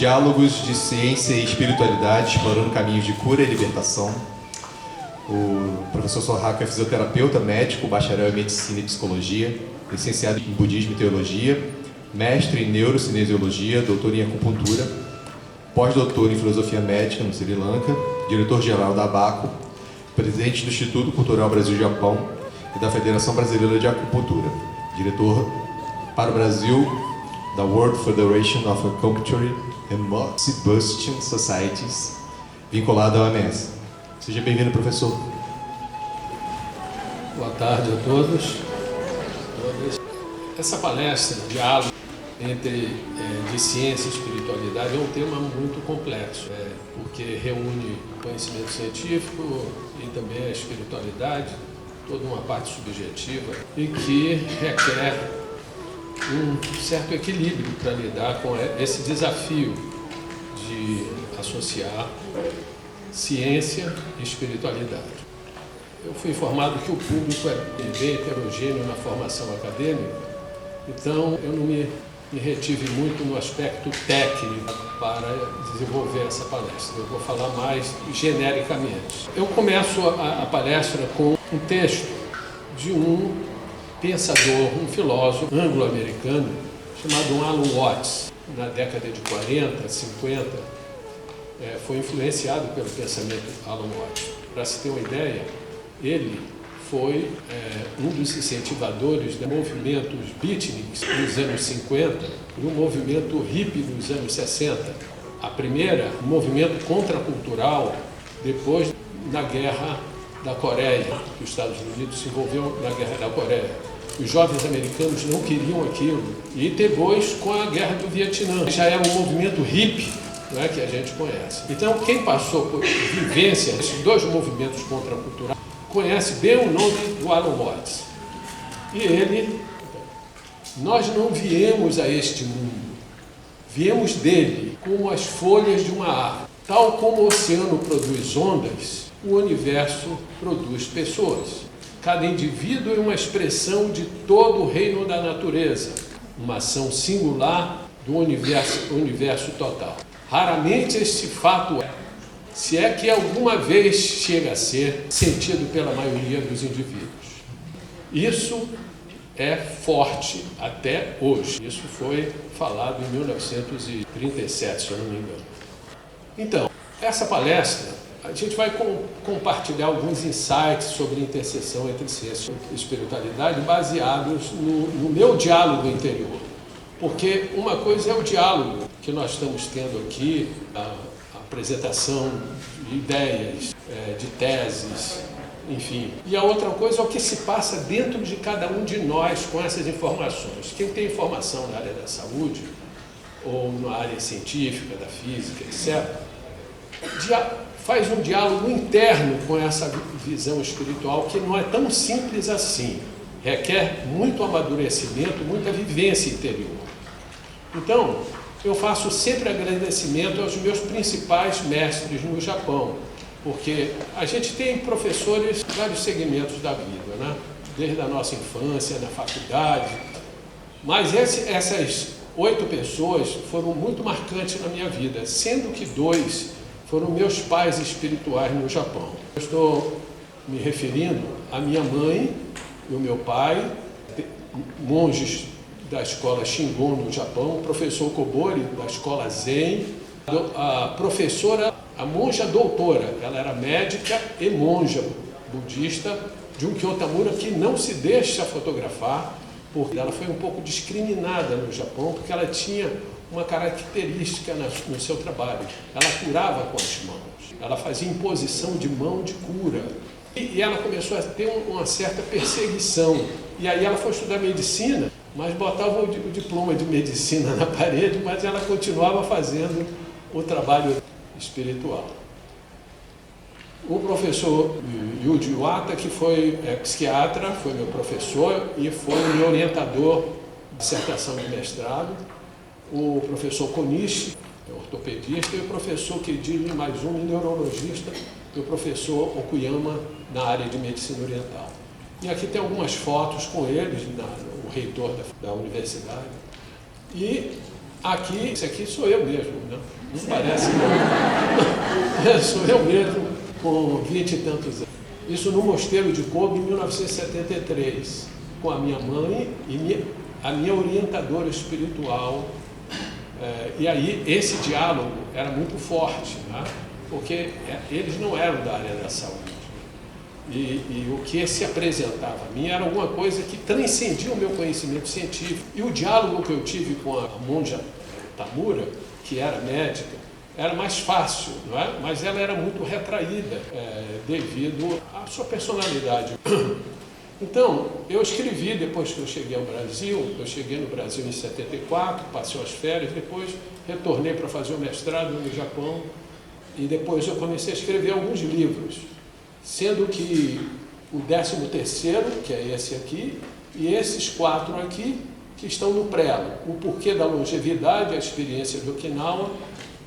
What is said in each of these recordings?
Diálogos de ciência e espiritualidade, explorando caminhos de cura e libertação. O professor Sorraca é fisioterapeuta, médico, bacharel em medicina e psicologia, licenciado em budismo e teologia, mestre em neurocinesiologia, doutor em acupuntura, pós-doutor em filosofia médica no Sri Lanka, diretor-geral da ABACO, presidente do Instituto Cultural Brasil-Japão e da Federação Brasileira de Acupuntura, diretor para o Brasil da World Federation of Acupuncture and Moxibustion Societies, vinculado à OMS. Seja bem-vindo, professor. Boa tarde a todos. Essa palestra, diálogo entre de ciência e espiritualidade, é um tema muito complexo, porque reúne conhecimento científico e também a espiritualidade, toda uma parte subjetiva, e que requer um certo equilíbrio para lidar com esse desafio de associar ciência e espiritualidade. Eu fui informado que o público é bem heterogêneo na formação acadêmica, então eu não me retive muito no aspecto técnico para desenvolver essa palestra. Eu vou falar mais genericamente. Eu começo a palestra com um texto de um pensador, um filósofo anglo-americano chamado Alan Watts. Na década de 40, 50, foi influenciado pelo pensamento Alan Watts. Para se ter uma ideia, ele foi um dos incentivadores de movimentos beatniks nos anos 50 e um movimento hippie nos anos 60. A primeira, um movimento contracultural, depois da Guerra da Coreia, que os Estados Unidos se envolveu na Guerra da Coreia. Os jovens americanos não queriam aquilo. E depois, com a Guerra do Vietnã, já era um movimento hippie, não é, que a gente conhece. Então, quem passou por vivência desses dois movimentos contraculturais conhece bem o nome do Alan Watts. E nós não viemos a este mundo, viemos dele como as folhas de uma árvore. Tal como o oceano produz ondas, o universo produz pessoas. Cada indivíduo é uma expressão de todo o reino da natureza, uma ação singular do universo total. Raramente este fato se é que alguma vez chega a ser sentido pela maioria dos indivíduos. Isso é forte até hoje. Isso foi falado em 1937, se eu não me engano. Então, essa palestra, a gente vai compartilhar alguns insights sobre interseção entre ciência e espiritualidade baseados no meu diálogo interior. Porque uma coisa é o diálogo que nós estamos tendo aqui, a apresentação de ideias, de teses, enfim. E a outra coisa é o que se passa dentro de cada um de nós com essas informações. Quem tem informação na área da saúde, ou na área científica, da física, etc., faz um diálogo interno com essa visão espiritual que não é tão simples assim. Requer muito amadurecimento, muita vivência interior. Então, eu faço sempre agradecimento aos meus principais mestres no Japão, porque a gente tem professores em vários segmentos da vida, né? Desde a nossa infância, na faculdade, mas essas 8 pessoas foram muito marcantes na minha vida, sendo que 2 foram meus pais espirituais no Japão. Eu estou me referindo à minha mãe e o meu pai, monges da escola Shingon no Japão, o professor Kobori da escola Zen, a professora, a monja doutora, ela era médica e monja budista, Junkyo Tamura, que não se deixa fotografar, porque ela foi um pouco discriminada no Japão, porque ela tinha uma característica no seu trabalho. Ela curava com as mãos, ela fazia imposição de mão de cura. E ela começou a ter uma certa perseguição. E aí ela foi estudar medicina, mas botava o diploma de medicina na parede, mas ela continuava fazendo o trabalho espiritual. O professor Yuji Iwata, que foi psiquiatra, foi meu professor e foi meu orientador de dissertação de mestrado. O professor Konishi, ortopedista, e o professor Kedili Maizumi, neurologista, e o professor Okuyama, na área de medicina oriental. E aqui tem algumas fotos com eles, o reitor da universidade. E Aqui, esse aqui sou eu mesmo, né? Não parece não. Sou eu mesmo, com 20 e tantos anos. Isso no Mosteiro de Cobo, em 1973, com a minha mãe e a minha orientadora espiritual. E aí, esse diálogo era muito forte, né? Porque eles não eram da área da saúde. E o que se apresentava a mim era alguma coisa que transcendia o meu conhecimento científico. E o diálogo que eu tive com a monja Tamura, que era médica, era mais fácil, não é? Mas ela era muito retraída devido à sua personalidade. Então, eu escrevi depois que eu cheguei ao Brasil. Eu cheguei no Brasil em 74, passei as férias, depois retornei para fazer o mestrado no Japão e depois eu comecei a escrever alguns livros, sendo que o 13º, que é esse aqui, e esses 4 aqui, que estão no prelo. O porquê da longevidade, a experiência de Okinawa,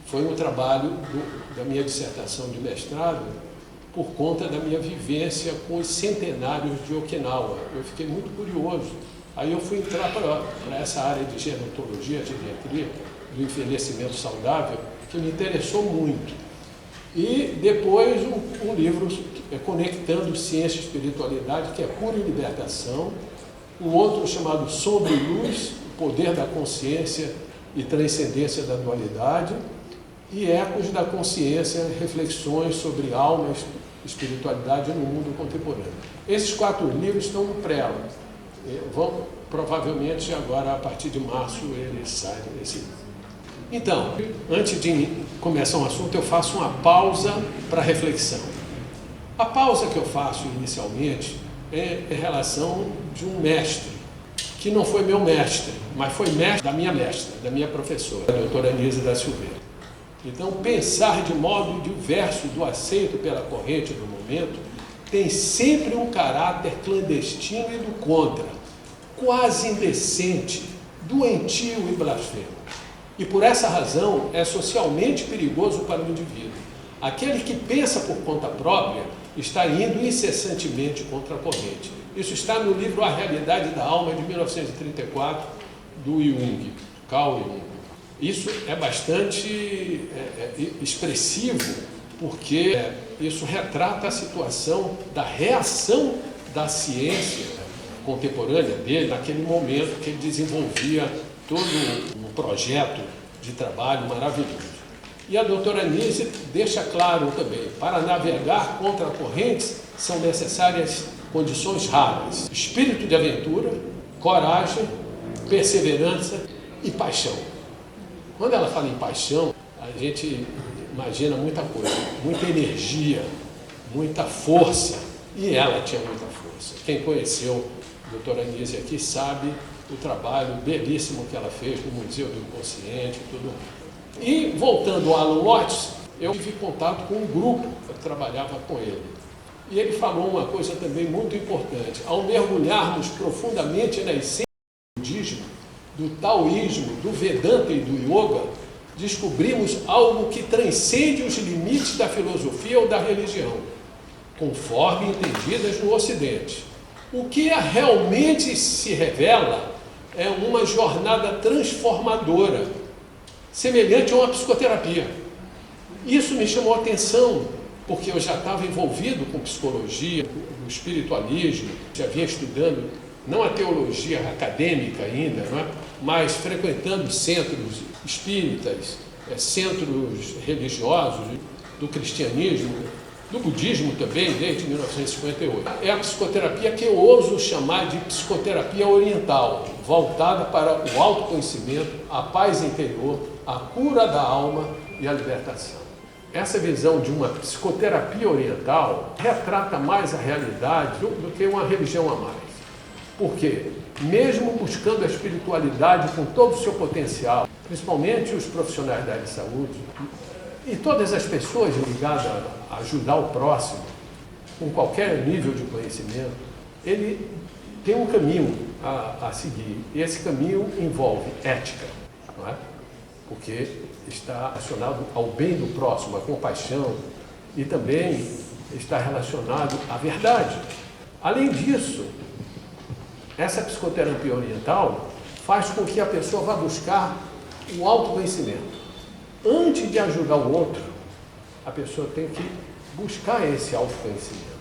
foi um trabalho da minha dissertação de mestrado, por conta da minha vivência com os centenários de Okinawa. Eu fiquei muito curioso. Aí eu fui entrar para essa área de gerontologia, geriatria, do envelhecimento saudável, que me interessou muito. E depois um livro conectando ciência e espiritualidade, que é Cura e Libertação. Um outro chamado Sombra e Luz, o poder da consciência e transcendência da dualidade. E Ecos da Consciência, reflexões sobre alma e espiritualidade no mundo contemporâneo. Esses 4 livros estão no prelo. Provavelmente agora, a partir de março, eles saem desse livro. Então, antes de começar um assunto, eu faço uma pausa para reflexão. A pausa que eu faço inicialmente é em relação de um mestre, que não foi meu mestre, mas foi mestre da minha mestra, da minha professora, a doutora Anísia da Silveira. Então, pensar de modo diverso do aceito pela corrente do momento tem sempre um caráter clandestino e do contra, quase indecente, doentio e blasfemo. E por essa razão é socialmente perigoso para o indivíduo. Aquele que pensa por conta própria está indo incessantemente contra a corrente. Isso está no livro A Realidade da Alma, de 1934, do Jung, Carl Jung. Isso é bastante expressivo, porque isso retrata a situação da reação da ciência contemporânea dele, naquele momento que ele desenvolvia todo um projeto de trabalho maravilhoso. E a doutora Anísia deixa claro também, para navegar contra correntes são necessárias condições raras: espírito de aventura, coragem, perseverança e paixão. Quando ela fala em paixão, a gente imagina muita coisa, muita energia, muita força, e ela tinha muita força. Quem conheceu a doutora Anísia aqui sabe o trabalho belíssimo que ela fez no Museu do Inconsciente e tudo. E voltando ao Alan Watts, eu tive contato com um grupo que trabalhava com ele. E ele falou uma coisa também muito importante: ao mergulharmos profundamente na essência do budismo, do taoísmo, do Vedanta e do yoga, descobrimos algo que transcende os limites da filosofia ou da religião, conforme entendidas no Ocidente. O que realmente se revela é uma jornada transformadora, semelhante a uma psicoterapia. Isso me chamou a atenção, porque eu já estava envolvido com psicologia, o espiritualismo, já vinha estudando, não a teologia acadêmica ainda, não é? Mas frequentando centros espíritas, centros religiosos do cristianismo, do budismo também, desde 1958. É a psicoterapia que eu ouso chamar de psicoterapia oriental, voltada para o autoconhecimento, a paz interior, a cura da alma e a libertação. Essa visão de uma psicoterapia oriental retrata mais a realidade do que uma religião a mais. Por quê? Mesmo buscando a espiritualidade com todo o seu potencial, principalmente os profissionais da área de saúde, e todas as pessoas ligadas a ajudar o próximo, com qualquer nível de conhecimento, ele tem um caminho a seguir. E esse caminho envolve ética, não é? Porque está relacionado ao bem do próximo, à compaixão, e também está relacionado à verdade. Além disso, essa psicoterapia oriental faz com que a pessoa vá buscar o autoconhecimento. Antes de ajudar o outro, a pessoa tem que buscar esse autoconhecimento.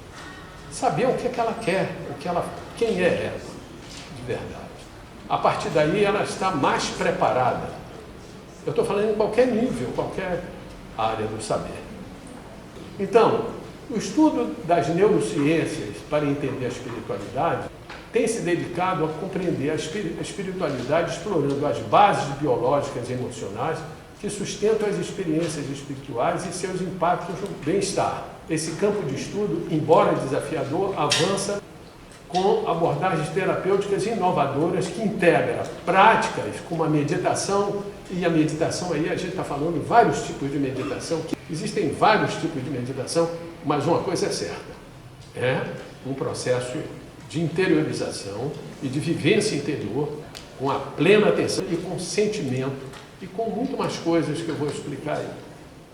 Saber o que é que ela quer, quem é ela, de verdade. A partir daí, ela está mais preparada. Eu estou falando em qualquer nível, qualquer área do saber. Então, o estudo das neurociências para entender a espiritualidade tem se dedicado a compreender a espiritualidade explorando as bases biológicas e emocionais que sustentam as experiências espirituais e seus impactos no bem-estar. Esse campo de estudo, embora desafiador, avança com abordagens terapêuticas inovadoras que integram práticas como a meditação, e a meditação aí a gente está falando de vários tipos de meditação, que existem vários tipos de meditação, mas uma coisa é certa, é um processo de interiorização e de vivência interior com a plena atenção e com sentimento e com muito mais coisas que eu vou explicar aí.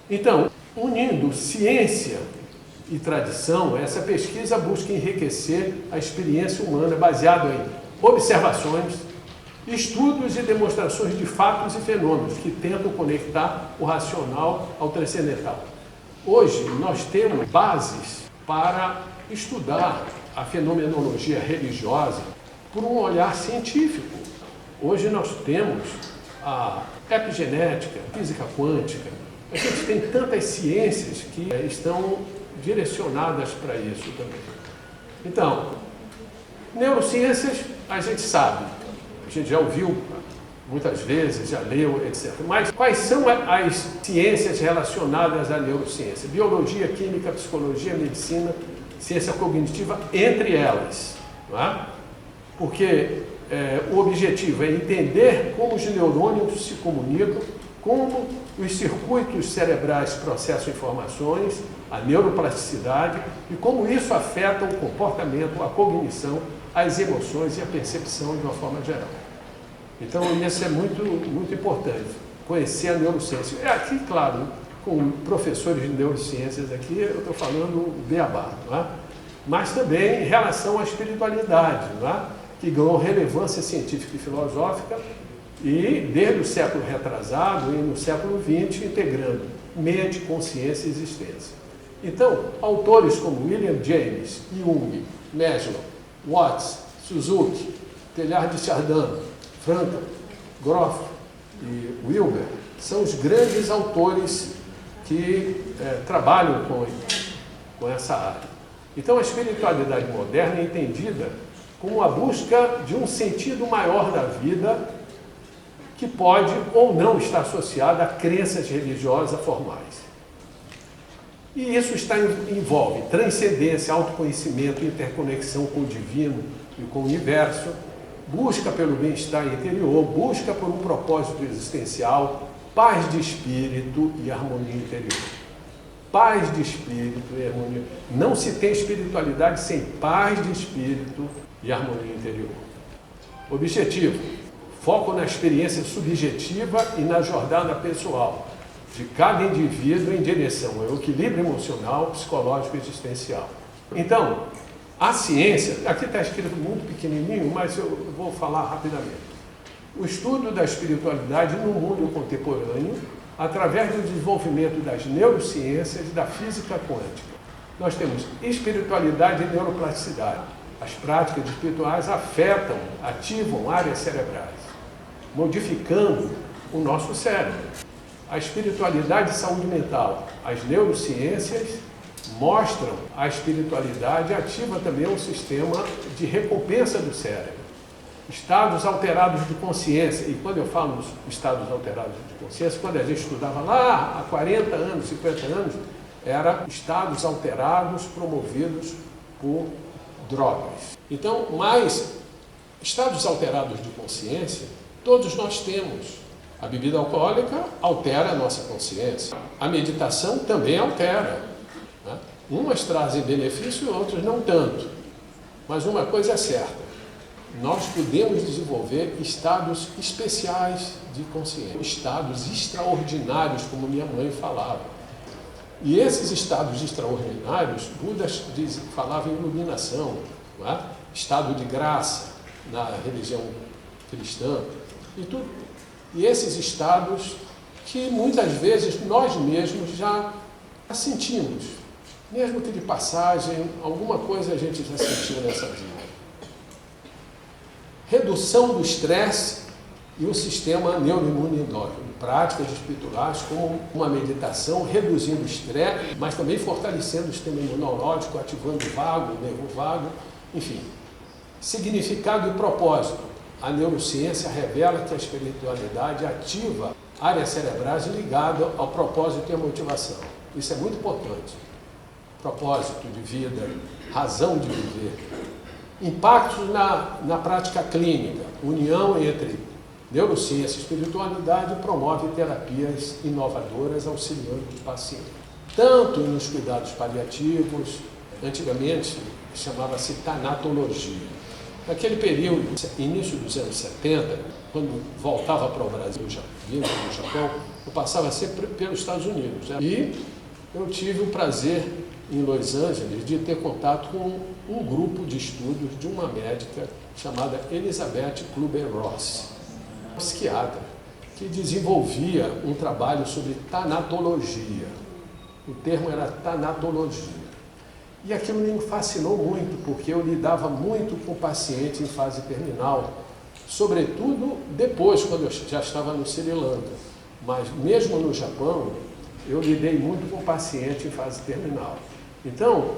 Então, unindo ciência e tradição, essa pesquisa busca enriquecer a experiência humana baseada em observações, estudos e demonstrações de fatos e fenômenos que tentam conectar o racional ao transcendental. Hoje, nós temos bases para estudar a fenomenologia religiosa por um olhar científico. Hoje nós temos a epigenética, física quântica, a gente tem tantas ciências que estão direcionadas para isso também. Então, neurociências a gente sabe, a gente já ouviu muitas vezes, já leu, etc. Mas quais são as ciências relacionadas à neurociência? Biologia, química, psicologia, medicina, ciência cognitiva, entre elas. Não é? Porque o objetivo é entender como os neurônios se comunicam, como os circuitos cerebrais processam informações, a neuroplasticidade e como isso afeta o comportamento, a cognição, as emoções e a percepção de uma forma geral. Então, isso é muito, muito importante, conhecer a neurociência. Aqui, claro, com professores de neurociências aqui, eu estou falando o beabá, não é? Mas também em relação à espiritualidade, não é? Que ganhou relevância científica e filosófica e, desde o século retrasado e no século XX, integrando mente, consciência e existência. Então, autores como William James, Jung, Maslow, Watts, Suzuki, Teilhard de Chardin, Frankl, Grof e Wilber são os grandes autores que trabalham com essa área. Então, a espiritualidade moderna é entendida como a busca de um sentido maior da vida que pode ou não estar associada a crenças religiosas formais. E isso envolve transcendência, autoconhecimento, interconexão com o divino e com o universo, busca pelo bem-estar interior, busca por um propósito existencial, paz de espírito e harmonia interior. Paz de espírito e harmonia. Não se tem espiritualidade sem paz de espírito e harmonia interior. Objetivo: foco na experiência subjetiva e na jornada pessoal de cada indivíduo em direção ao equilíbrio emocional, psicológico e existencial. Então, a ciência, aqui está escrito muito pequenininho, mas eu vou falar rapidamente. O estudo da espiritualidade no mundo contemporâneo, através do desenvolvimento das neurociências e da física quântica. Nós temos espiritualidade e neuroplasticidade. As práticas espirituais afetam, ativam áreas cerebrais, modificando o nosso cérebro. A espiritualidade e saúde mental. As neurociências mostram a espiritualidade ativa também um sistema de recompensa do cérebro. Estados alterados de consciência. E quando eu falo nos estados alterados de consciência, quando a gente estudava lá há 40 anos, 50 anos, eram estados alterados promovidos por drogas. Então, mas estados alterados de consciência, todos nós temos. A bebida alcoólica altera a nossa consciência. A meditação também altera. Né? Umas trazem benefício e outras não tanto. Mas uma coisa é certa: nós podemos desenvolver estados especiais de consciência, estados extraordinários, como minha mãe falava. E esses estados extraordinários, Buda falava em iluminação, não é? Estado de graça na religião cristã, e tudo. E esses estados que muitas vezes nós mesmos já sentimos, mesmo que de passagem, alguma coisa a gente já sentiu nessa vida. Redução do estresse e o sistema neuroimunológico. Práticas espirituais como uma meditação, reduzindo o estresse, mas também fortalecendo o sistema imunológico, ativando o vago, o nervo vago, enfim. Significado e propósito. A neurociência revela que a espiritualidade ativa áreas cerebrais ligadas ao propósito e à motivação. Isso é muito importante. Propósito de vida, razão de viver. Impactos na prática clínica. União entre neurociência e espiritualidade promove terapias inovadoras auxiliando o paciente. Tanto nos cuidados paliativos, antigamente chamava-se tanatologia. Naquele período, início dos anos 70, quando voltava para o Brasil, vindo do Japão, eu passava sempre pelos Estados Unidos. E eu tive o prazer, em Los Angeles, de ter contato com um grupo de estudos de uma médica chamada Elizabeth Kübler-Ross, psiquiatra, que desenvolvia um trabalho sobre tanatologia. O termo era tanatologia. E aquilo me fascinou muito, porque eu lidava muito com pacientes em fase terminal, sobretudo depois, quando eu já estava no Sri Lanka. Mas mesmo no Japão, eu lidei muito com paciente em fase terminal. Então,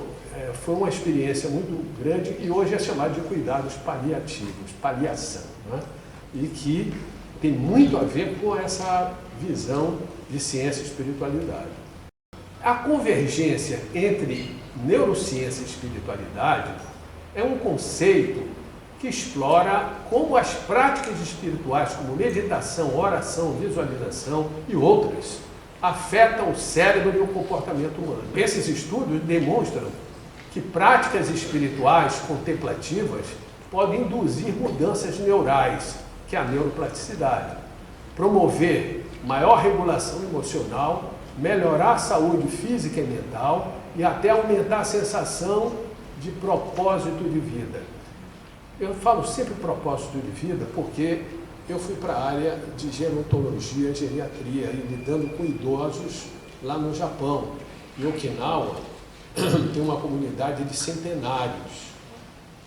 foi uma experiência muito grande e hoje é chamado de cuidados paliativos, paliação, né? E que tem muito a ver com essa visão de ciência e espiritualidade. A convergência entre neurociência e espiritualidade é um conceito que explora como as práticas espirituais, como meditação, oração, visualização e outras, afetam o cérebro e o comportamento humano. Esses estudos demonstram que práticas espirituais contemplativas podem induzir mudanças neurais, que é a neuroplasticidade, promover maior regulação emocional, melhorar a saúde física e mental e até aumentar a sensação de propósito de vida. Eu falo sempre propósito de vida porque eu fui para a área de gerontologia, geriatria, e lidando com idosos lá no Japão. Em Okinawa tem uma comunidade de centenários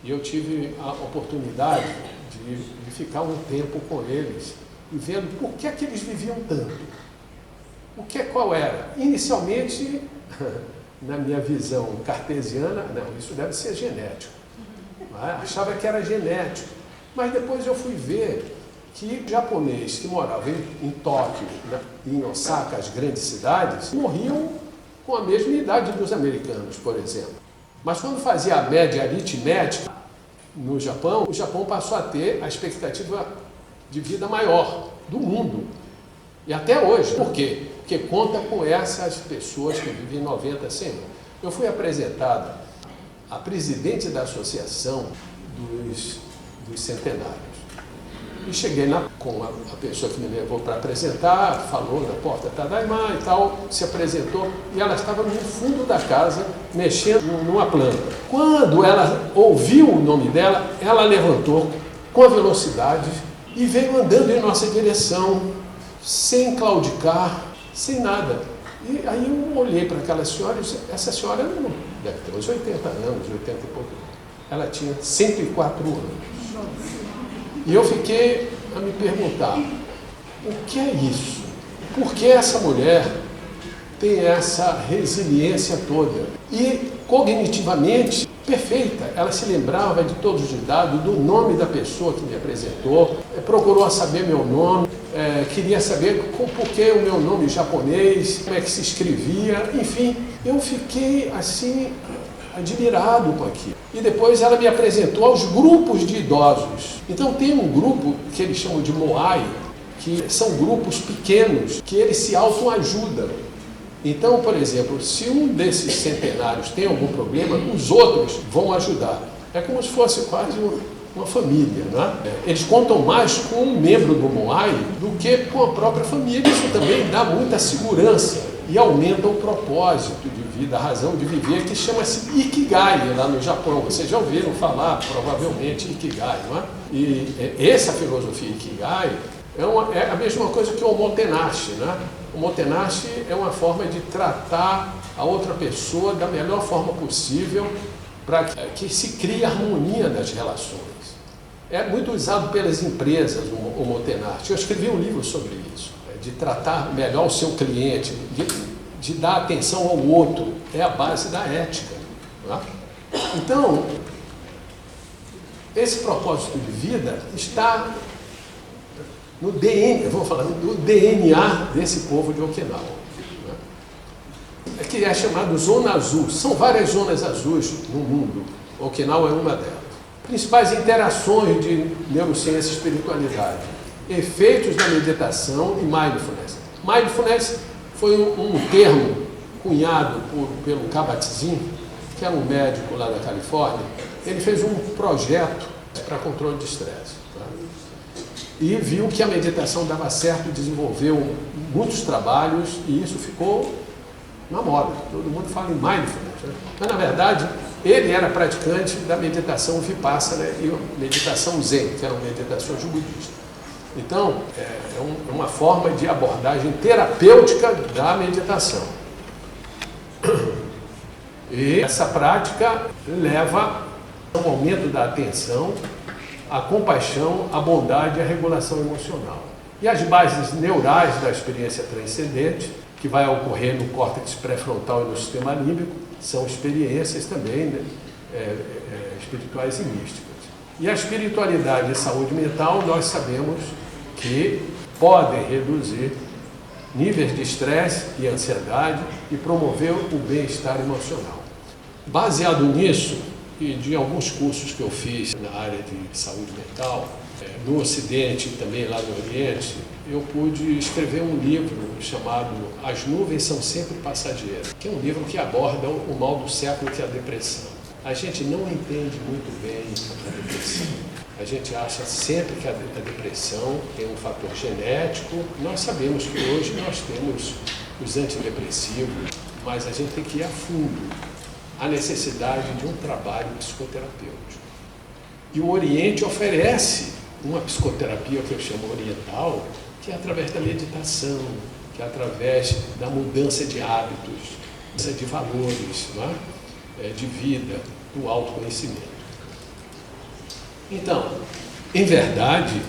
e eu tive a oportunidade de ficar um tempo com eles e vendo por que é que eles viviam tanto. Qual era? Inicialmente, na minha visão cartesiana, não, isso deve ser genético. Achava que era genético. Mas depois eu fui ver que japoneses que moravam em Tóquio, em Osaka, as grandes cidades, morriam com a mesma idade dos americanos, por exemplo. Mas quando fazia a média aritmética no Japão, o Japão passou a ter a expectativa de vida maior do mundo. E até hoje. Por quê? Porque conta com essas pessoas que vivem 90, 100 anos. Eu fui apresentado a presidente da associação dos centenários. E cheguei com a pessoa que me levou para apresentar, falou na porta Tadaima e tal, se apresentou, e ela estava no fundo da casa, mexendo numa planta. Quando ela ouviu o nome dela, ela levantou com a velocidade e veio andando em nossa direção, sem claudicar, sem nada. E aí eu olhei para aquela senhora e disse, essa senhora não deve ter uns 80 anos, 80 e pouco. Ela tinha 104 anos. E eu fiquei a me perguntar, o que é isso? Por que essa mulher tem essa resiliência toda? E cognitivamente perfeita, ela se lembrava de todos os dados, do nome da pessoa que me apresentou, procurou saber meu nome, queria saber por que o meu nome japonês, como é que se escrevia, enfim, eu fiquei assim admirado com aquilo. E depois ela me apresentou aos grupos de idosos. Então tem um grupo que eles chamam de Moai, que são grupos pequenos, que eles se autoajudam. Então, por exemplo, se um desses centenários tem algum problema, os outros vão ajudar. É como se fosse quase uma família, né? Eles contam mais com um membro do Moai do que com a própria família. Isso também dá muita segurança e aumenta o propósito de vida, a razão de viver, que chama-se Ikigai lá no Japão. Vocês já ouviram falar, provavelmente, Ikigai, não é? E essa filosofia Ikigai É a mesma coisa que o omotenashi, né? O omotenashi é uma forma de tratar a outra pessoa da melhor forma possível para que se crie harmonia nas relações. É muito usado pelas empresas o omotenashi. Eu escrevi um livro sobre isso, de tratar melhor o seu cliente, de dar atenção ao outro. É a base da ética. Né? Então, esse propósito de vida está no DNA, vamos falar, no DNA desse povo de Okinawa, né? Que é chamado Zona Azul. São várias zonas azuis no mundo. Okinawa é uma delas. Principais interações de neurociência e espiritualidade. Efeitos da meditação e mindfulness. Mindfulness foi um termo cunhado pelo Kabat-Zinn, que era um médico lá da Califórnia. Ele fez um projeto para controle de estresse. Tá? E viu que a meditação dava certo, desenvolveu muitos trabalhos e isso ficou na moda. Todo mundo fala em mindfulness. Né? Mas, na verdade, ele era praticante da meditação Vipassana e meditação Zen, que eram meditações budistas. Então, é uma forma de abordagem terapêutica da meditação. E essa prática leva ao aumento da atenção, a compaixão, a bondade e a regulação emocional. E as bases neurais da experiência transcendente, que vai ocorrer no córtex pré-frontal e no sistema límbico, são experiências também, né, espirituais e místicas. E a espiritualidade e a saúde mental, nós sabemos que podem reduzir níveis de estresse e ansiedade e promover o bem-estar emocional. Baseado nisso, e de alguns cursos que eu fiz na área de saúde mental, no Ocidente e também lá no Oriente, eu pude escrever um livro chamado As Nuvens São Sempre Passageiras, que é um livro que aborda o mal do século, que é a depressão. A gente não entende muito bem a depressão. A gente acha sempre que a depressão tem um fator genético. Nós sabemos que hoje nós temos os antidepressivos, mas a gente tem que ir a fundo. A necessidade de um trabalho psicoterapêutico. E o Oriente oferece uma psicoterapia que eu chamo oriental, que é através da meditação, que é através da mudança de hábitos, de valores, não é? De vida, do autoconhecimento. Então, em verdade,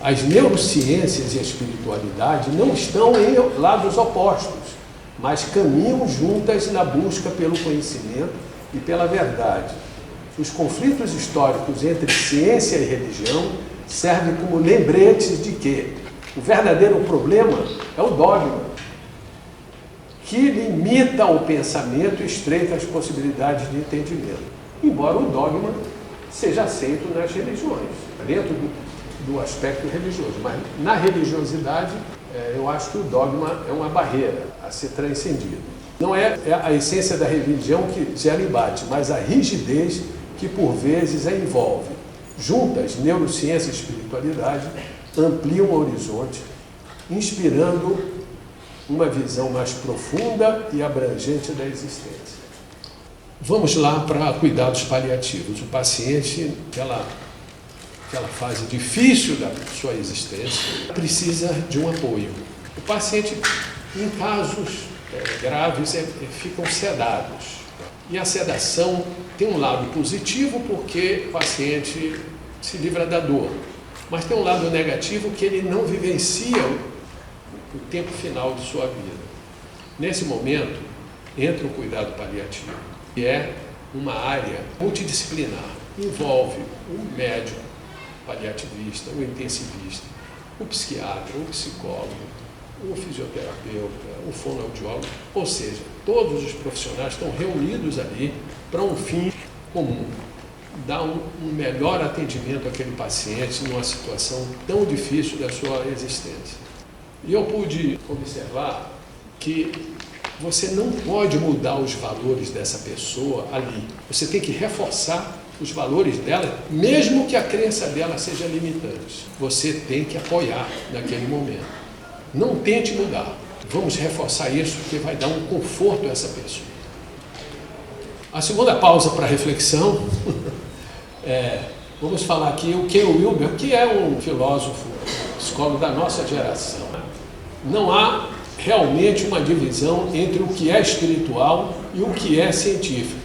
as neurociências e a espiritualidade não estão em lados opostos, mas caminham juntas na busca pelo conhecimento e pela verdade. Os conflitos históricos entre ciência e religião servem como lembretes de que o verdadeiro problema é o dogma, que limita o pensamento e estreita as possibilidades de entendimento, embora o dogma seja aceito nas religiões, dentro do aspecto religioso. Mas na religiosidade, eu acho que o dogma é uma barreira a ser transcendida. Não é a essência da religião que gera embate, mas a rigidez que por vezes a envolve. Juntas, neurociência e espiritualidade ampliam o horizonte, inspirando uma visão mais profunda e abrangente da existência. Vamos lá para cuidados paliativos. O paciente, aquela fase difícil da sua existência, precisa de um apoio. O paciente, em casos graves, ficam sedados. E a sedação tem um lado positivo porque o paciente se livra da dor, mas tem um lado negativo que ele não vivencia o tempo final de sua vida. Nesse momento, entra o cuidado paliativo, que é uma área multidisciplinar. Envolve o médico paliativista, o intensivista, o psiquiatra, o psicólogo, o fisioterapeuta, o fonoaudiólogo, ou seja, todos os profissionais estão reunidos ali para um fim comum, dar um melhor atendimento àquele paciente numa situação tão difícil da sua existência. E eu pude observar que você não pode mudar os valores dessa pessoa ali, você tem que reforçar os valores dela, mesmo que a crença dela seja limitante. Você tem que apoiar naquele momento. Não tente mudar. Vamos reforçar isso, porque vai dar um conforto a essa pessoa. A segunda pausa para reflexão, vamos falar aqui o Ken Wilber, que é um filósofo psicólogos da nossa geração. Não há realmente uma divisão entre o que é espiritual e o que é científico.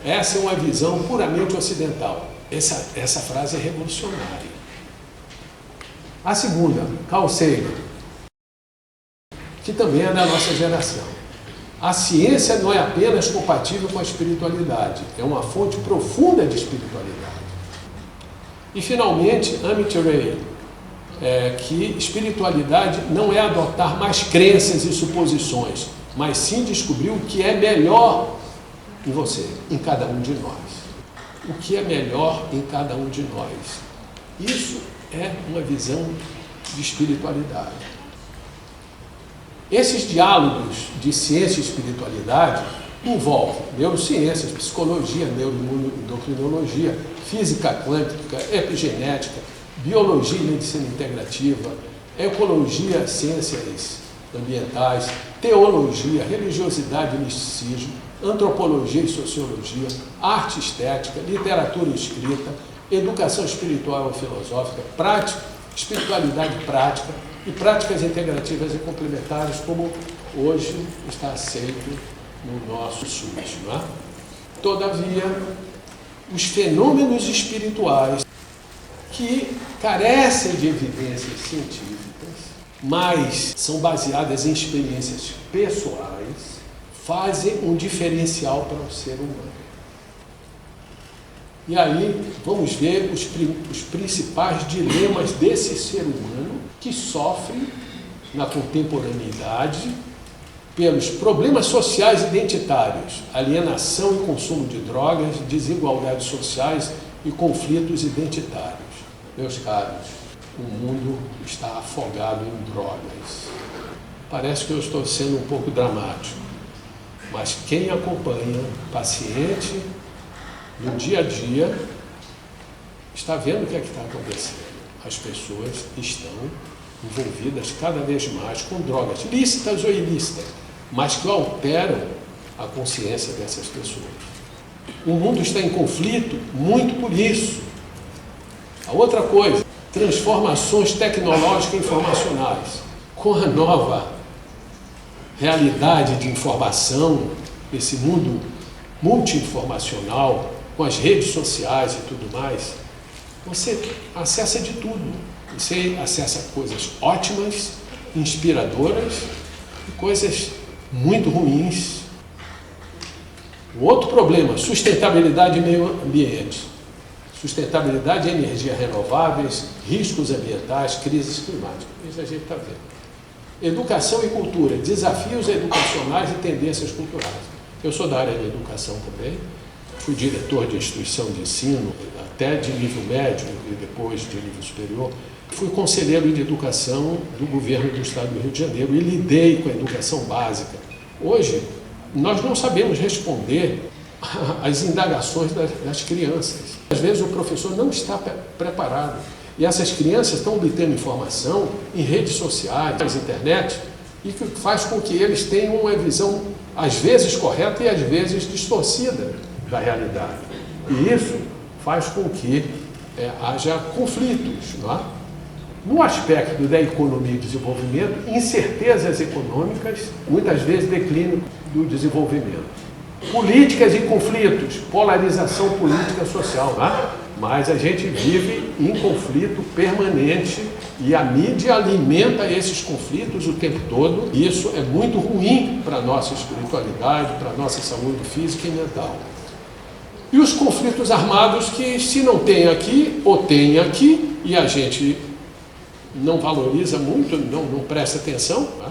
Essa é uma visão puramente ocidental. Essa frase é revolucionária. A segunda, Carl Sagan, que também é da nossa geração. A ciência não é apenas compatível com a espiritualidade, é uma fonte profunda de espiritualidade. E, finalmente, Amit Ray, que espiritualidade não é adotar mais crenças e suposições, mas sim descobrir o que é melhor em você, em cada um de nós. O que é melhor em cada um de nós. Isso é uma visão de espiritualidade. Esses diálogos de ciência e espiritualidade envolvem neurociências, psicologia, neuroendocrinologia, física quântica, epigenética, biologia e medicina integrativa, ecologia, ciências ambientais, teologia, religiosidade e misticismo, antropologia e sociologia, arte estética, literatura e escrita, educação espiritual e filosófica, prática, espiritualidade prática e práticas integrativas e complementares, como hoje está aceito no nosso SUS. Não é? Todavia, os fenômenos espirituais que carecem de evidências científicas, mas são baseadas em experiências pessoais, fazem um diferencial para o ser humano. E aí vamos ver os principais dilemas desse ser humano que sofre na contemporaneidade pelos problemas sociais identitários, alienação e consumo de drogas, desigualdades sociais e conflitos identitários. Meus caros, o mundo está afogado em drogas. Parece que eu estou sendo um pouco dramático, mas quem acompanha paciente no dia a dia está vendo o que é que está acontecendo. As pessoas estão envolvidas cada vez mais com drogas, lícitas ou ilícitas, mas que alteram a consciência dessas pessoas. O mundo está em conflito muito por isso. A outra coisa, transformações tecnológicas e informacionais. Com a nova realidade de informação, esse mundo multi-informacional, com as redes sociais e tudo mais, você acessa de tudo. Você acessa coisas ótimas, inspiradoras e coisas muito ruins. O outro problema, sustentabilidade e meio ambiente. Sustentabilidade e energias renováveis, riscos ambientais, crises climáticas. Isso a gente está vendo. Educação e cultura, desafios educacionais e tendências culturais. Eu sou da área de educação também, fui diretor de instituição de ensino, até de nível médio e depois de nível superior. Fui conselheiro de educação do governo do estado do Rio de Janeiro e lidei com a educação básica. Hoje, nós não sabemos responder às indagações das crianças. Às vezes o professor não está preparado e essas crianças estão obtendo informação em redes sociais, na internet, e que faz com que eles tenham uma visão, às vezes correta e às vezes distorcida da realidade. E isso faz com que haja conflitos, não é? No aspecto da economia e desenvolvimento, incertezas econômicas, muitas vezes declínio do desenvolvimento. Políticas e conflitos, polarização política e social, né? Mas a gente vive em conflito permanente e a mídia alimenta esses conflitos o tempo todo. E isso é muito ruim para a nossa espiritualidade, para a nossa saúde física e mental. E os conflitos armados que, se não tem aqui, ou tem aqui, e a gente não valoriza muito, não presta atenção, né?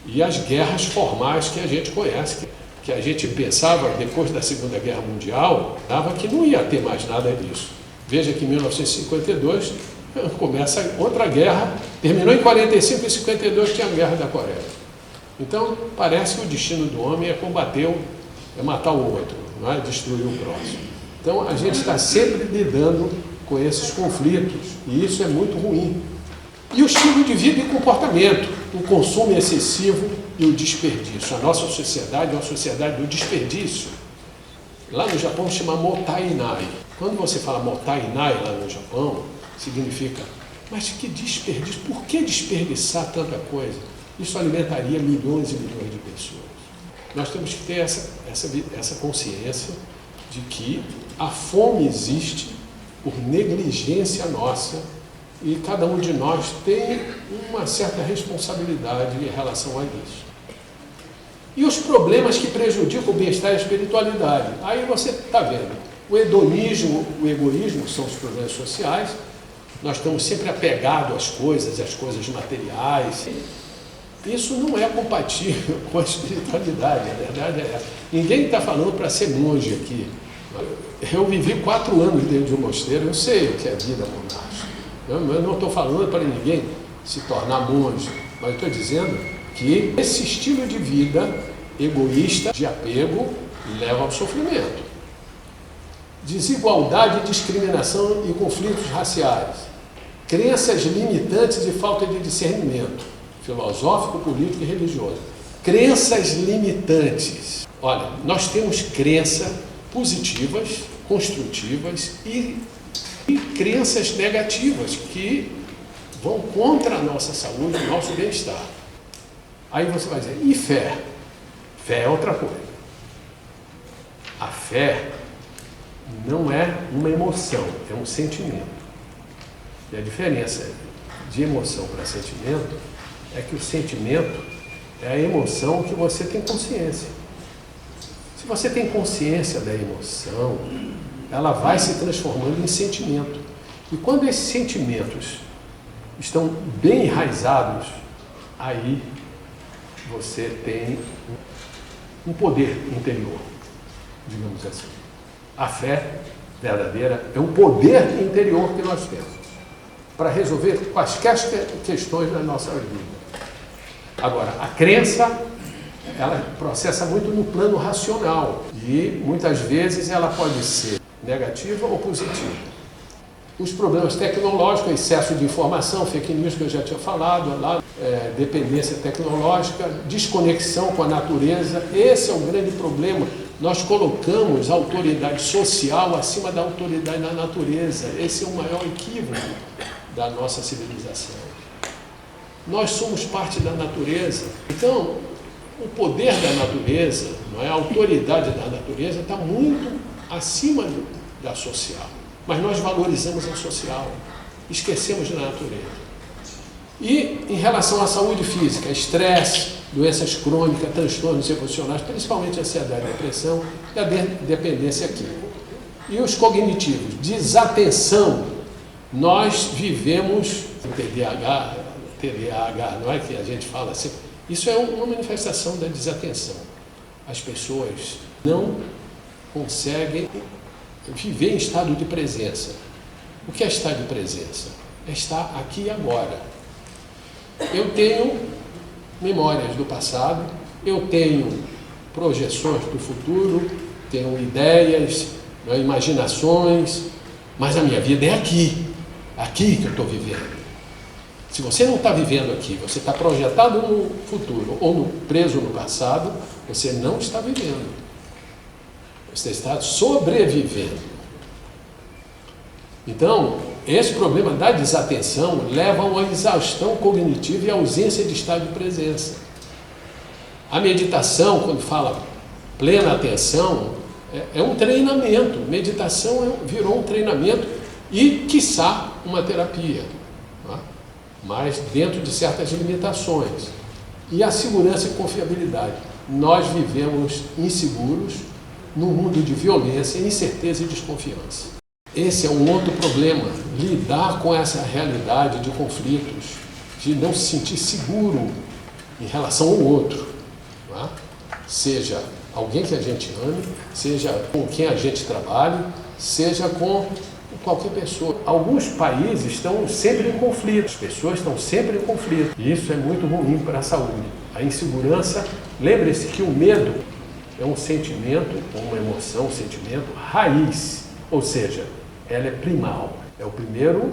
E as guerras formais que a gente conhece, que a gente pensava, depois da Segunda Guerra Mundial, dava que não ia ter mais nada disso. Veja que em 1952 começa outra guerra, terminou em 45 e 52 tinha a Guerra da Coreia. Então, parece que o destino do homem é combater, é matar o outro, não é destruir o próximo. Então, a gente está sempre lidando com esses conflitos, e isso é muito ruim. E o estilo de vida e comportamento, o consumo excessivo e o desperdício. A nossa sociedade é uma sociedade do desperdício. Lá no Japão chama motainai. Quando você fala motainai lá no Japão, significa Mas que desperdício! Por que desperdiçar tanta coisa? Isso alimentaria milhões e milhões de pessoas. Nós temos que ter essa consciência de que a fome existe por negligência nossa e cada um de nós tem uma certa responsabilidade em relação a isso. E os problemas que prejudicam o bem-estar e a espiritualidade. Aí você está vendo, o hedonismo, o egoísmo são os problemas sociais, nós estamos sempre apegados às coisas materiais. Isso não é compatível com a espiritualidade, a verdade é essa. Ninguém está falando para ser monge aqui. Eu vivi 4 anos dentro de um mosteiro, eu sei o que é vida monástica. Eu não estou falando para ninguém se tornar monge, mas estou dizendo que esse estilo de vida egoísta, de apego, leva ao sofrimento. Desigualdade, discriminação e conflitos raciais. Crenças limitantes e falta de discernimento filosófico, político e religioso. Crenças limitantes. Olha, nós temos crenças positivas, construtivas e crenças negativas que vão contra a nossa saúde, o nosso bem-estar. Aí você vai dizer, e fé? Fé é outra coisa. A fé não é uma emoção, é um sentimento. E a diferença de emoção para sentimento é que o sentimento é a emoção que você tem consciência. Se você tem consciência da emoção, ela vai se transformando em sentimento. E quando esses sentimentos estão bem enraizados, aí você tem um poder interior, digamos assim. A fé verdadeira é um poder interior que nós temos para resolver quaisquer questões da nossa vida. Agora, a crença, ela processa muito no plano racional e muitas vezes ela pode ser negativa ou positiva. Os problemas tecnológicos, excesso de informação, fake news que eu já tinha falado, lá, dependência tecnológica, desconexão com a natureza, esse é um grande problema. Nós colocamos a autoridade social acima da autoridade da natureza. Esse é o maior equívoco da nossa civilização. Nós somos parte da natureza. Então, o poder da natureza, não é? A autoridade da natureza está muito acima da social. Mas nós valorizamos a social, esquecemos da natureza. E em relação à saúde física, estresse, doenças crônicas, transtornos emocionais, principalmente ansiedade, depressão e a dependência química. E os cognitivos, desatenção. Nós vivemos TDAH, não é que a gente fala assim? Isso é uma manifestação da desatenção. As pessoas não conseguem viver em estado de presença. O que é estado de presença? É estar aqui e agora. Eu tenho memórias do passado, eu tenho projeções do futuro, tenho ideias, imaginações, mas a minha vida é aqui que eu estou vivendo. Se você não está vivendo aqui, você está projetado no futuro ou preso no passado, você não está vivendo. Você está sobrevivendo. Então, esse problema da desatenção leva a uma exaustão cognitiva e ausência de estado de presença. A meditação, quando fala plena atenção, é um treinamento. Meditação virou um treinamento e, quiçá, uma terapia. Tá? Mas dentro de certas limitações. E a segurança e confiabilidade. Nós vivemos inseguros num mundo de violência, incerteza e desconfiança. Esse é um outro problema, lidar com essa realidade de conflitos, de não se sentir seguro em relação ao outro. Tá? Seja alguém que a gente ame, seja com quem a gente trabalhe, seja com qualquer pessoa. Alguns países estão sempre em conflito, as pessoas estão sempre em conflito. E isso é muito ruim para a saúde. A insegurança, lembre-se que o medo é um sentimento, uma emoção, um sentimento raiz, ou seja, ela é primal. É o primeiro,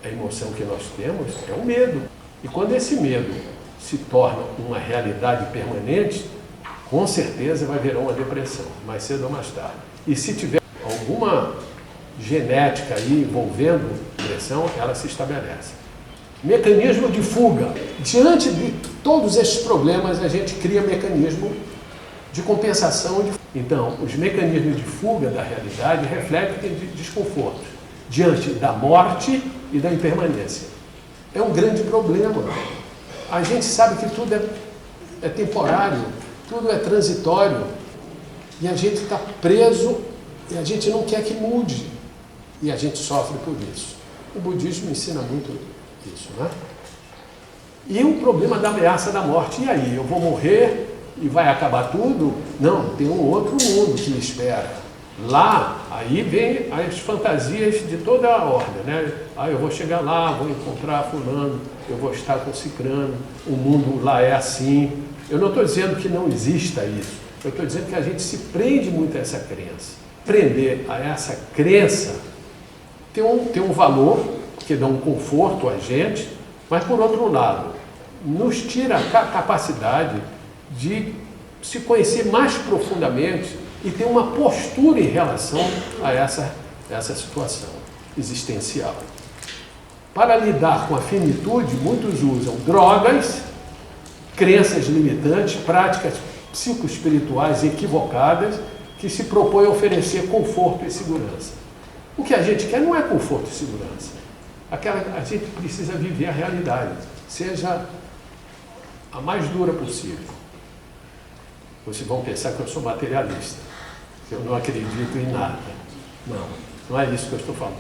a emoção que nós temos é o medo. E quando esse medo se torna uma realidade permanente, com certeza vai virar uma depressão, mais cedo ou mais tarde. E se tiver alguma genética aí envolvendo depressão, ela se estabelece. Mecanismo de fuga. Diante de todos esses problemas, a gente cria mecanismo de compensação. Então, os mecanismos de fuga da realidade refletem desconforto diante da morte e da impermanência. É um grande problema. A gente sabe que tudo é temporário, tudo é transitório, e a gente está preso e a gente não quer que mude, e a gente sofre por isso. O budismo ensina muito isso, né? E o problema da ameaça da morte. E aí, eu vou morrer e vai acabar tudo? Não, tem um outro mundo que me espera. Lá, aí vem as fantasias de toda a ordem, né? Ah, eu vou chegar lá, vou encontrar fulano, eu vou estar com cicrano, o mundo lá é assim. Eu não estou dizendo que não exista isso, eu estou dizendo que a gente se prende muito a essa crença. Prender a essa crença tem um valor, que dá um conforto a gente, mas por outro lado, nos tira a capacidade de se conhecer mais profundamente e ter uma postura em relação a essa situação existencial. Para lidar com a finitude, muitos usam drogas, crenças limitantes, práticas psicoespirituais equivocadas que se propõem a oferecer conforto e segurança. O que a gente quer não é conforto e segurança. A gente precisa viver a realidade, seja a mais dura possível. Vocês vão pensar que eu sou materialista, que eu não acredito em nada. Não é isso que eu estou falando.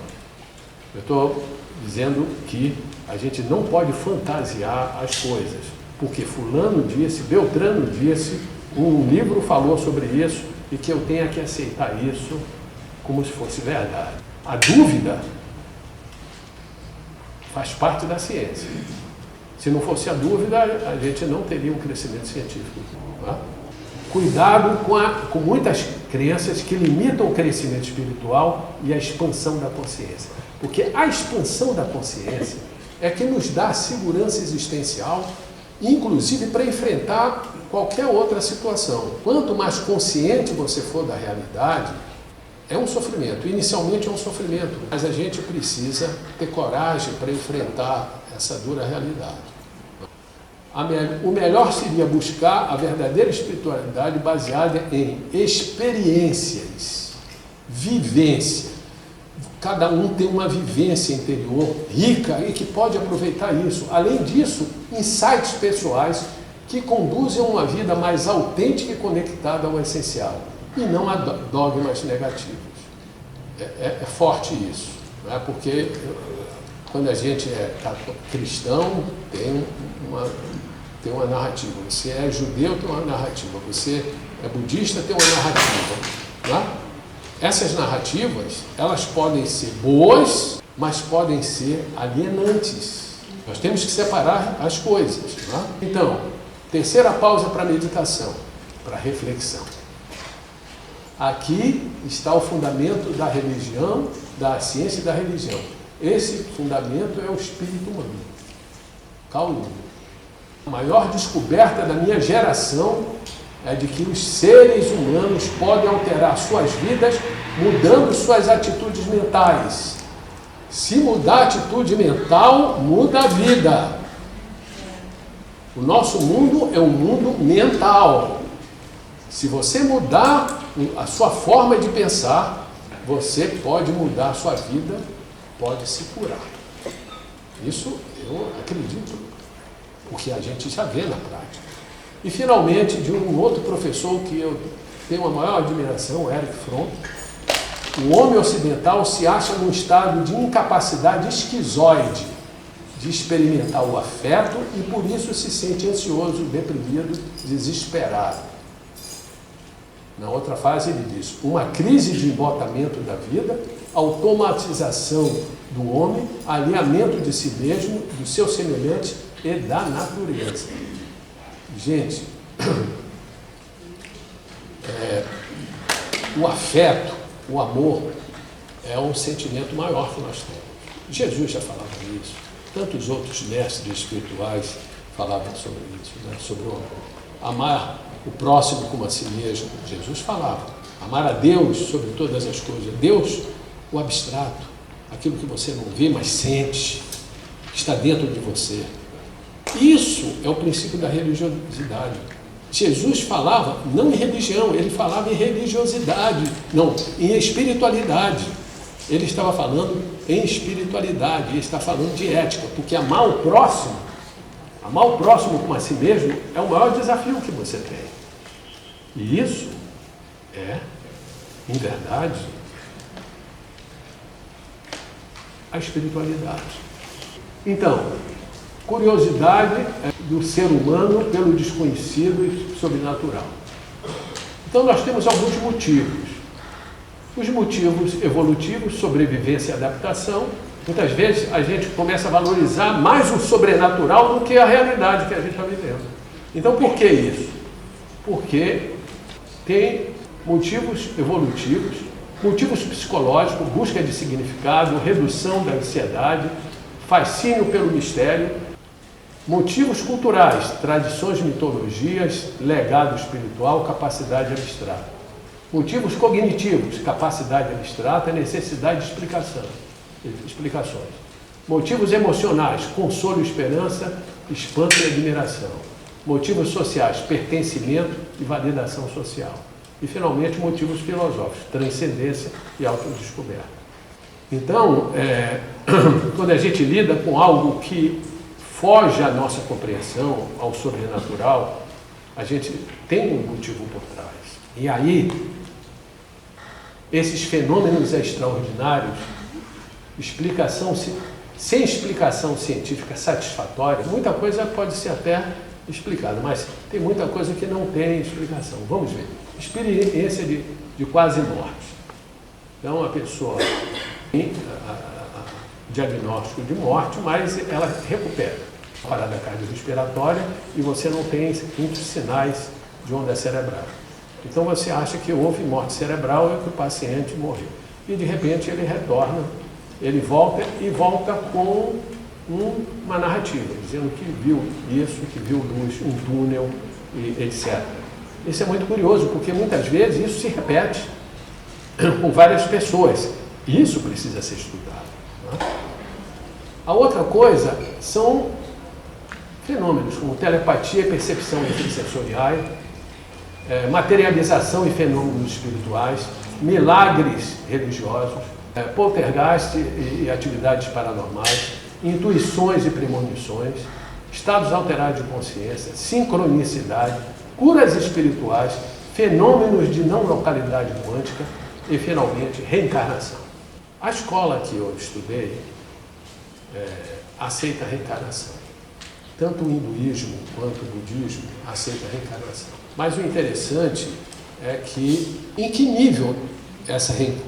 Eu estou dizendo que a gente não pode fantasiar as coisas, porque fulano disse, Beltrano disse, um livro falou sobre isso e que eu tenha que aceitar isso como se fosse verdade. A dúvida faz parte da ciência. Se não fosse a dúvida, a gente não teria um crescimento científico. Tá? Cuidado com muitas crenças que limitam o crescimento espiritual e a expansão da consciência. Porque a expansão da consciência é que nos dá segurança existencial, inclusive para enfrentar qualquer outra situação. Quanto mais consciente você for da realidade, é um sofrimento. Inicialmente é um sofrimento, mas a gente precisa ter coragem para enfrentar essa dura realidade. O melhor seria buscar a verdadeira espiritualidade baseada em experiências, vivência. Cada um tem uma vivência interior rica e que pode aproveitar isso. Além disso, insights pessoais que conduzem a uma vida mais autêntica e conectada ao essencial, e não a dogmas negativos. É forte isso, não é? Porque quando a gente é cristão, tem uma narrativa. Você é judeu, tem uma narrativa. Você é budista, tem uma narrativa. Não é? Essas narrativas, elas podem ser boas, mas podem ser alienantes. Nós temos que separar as coisas. Não é? Então, terceira pausa para a meditação, para a reflexão. Aqui está o fundamento da religião, da ciência e da religião. Esse fundamento é o espírito humano. Carl Jung. A maior descoberta da minha geração é de que os seres humanos podem alterar suas vidas mudando suas atitudes mentais. Se mudar a atitude mental, muda a vida. O nosso mundo é um mundo mental. Se você mudar a sua forma de pensar, você pode mudar a sua vida, pode se curar. Isso eu acredito, porque a gente já vê na prática. E finalmente, de um outro professor que eu tenho uma maior admiração, o Erich Fromm, o homem ocidental se acha num estado de incapacidade esquizoide de experimentar o afeto e por isso se sente ansioso, deprimido, desesperado. Na outra fase ele diz, uma crise de embotamento da vida, automatização do homem, alinhamento de si mesmo, do seu semelhante e da natureza. Gente, o afeto, o amor, é um sentimento maior que nós temos. Jesus já falava isso, tantos outros mestres espirituais falavam sobre isso, né? Sobre o amor. Amar o próximo como a si mesmo, Jesus falava. Amar a Deus sobre todas as coisas. Deus o abstrato, aquilo que você não vê, mas sente, que está dentro de você. Isso é o princípio da religiosidade. Jesus falava não em religião, ele falava em religiosidade, não, em espiritualidade. Ele estava falando em espiritualidade, ele está falando de ética, porque amar o próximo como a si mesmo, é o maior desafio que você tem. E isso é, em verdade, a espiritualidade. Então, curiosidade do ser humano pelo desconhecido e sobrenatural. Então, nós temos alguns motivos. Os motivos evolutivos, sobrevivência e adaptação. Muitas vezes a gente começa a valorizar mais o sobrenatural do que a realidade que a gente está vivendo. Então, por que isso? Porque tem motivos evolutivos, motivos psicológicos, busca de significado, redução da ansiedade, fascínio pelo mistério, motivos culturais, tradições, mitologias, legado espiritual, capacidade abstrata. Motivos cognitivos, capacidade abstrata, necessidade de explicações. Motivos emocionais, consolo e esperança, espanto e admiração. Motivos sociais, pertencimento e validação social. E, finalmente, motivos filosóficos, transcendência e autodescoberta. Então, quando a gente lida com algo que foge à nossa compreensão, ao sobrenatural, a gente tem um motivo por trás. E aí, esses fenômenos extraordinários, sem explicação científica satisfatória, muita coisa pode ser até explicada, mas tem muita coisa que não tem explicação. Vamos ver. Experiência de quase morte. Então, a pessoa tem diagnóstico de morte, mas ela recupera a parada cardiorrespiratória e você não tem muitos sinais de onda cerebral. Então, você acha que houve morte cerebral e que o paciente morreu. E, de repente, ele retorna, ele volta com uma narrativa, dizendo que viu isso, que viu luz, um túnel, e etc. Isso é muito curioso, porque muitas vezes isso se repete com várias pessoas. Isso precisa ser estudado. Né? A outra coisa são fenômenos como telepatia e percepção extrasensoriais, materialização e fenômenos espirituais, milagres religiosos, poltergeist e atividades paranormais, intuições e premonições, estados alterados de consciência, sincronicidade, curas espirituais, fenômenos de não localidade quântica e, finalmente, reencarnação. A escola que eu estudei aceita a reencarnação. Tanto o hinduísmo quanto o budismo aceitam a reencarnação. Mas o interessante é que, em que nível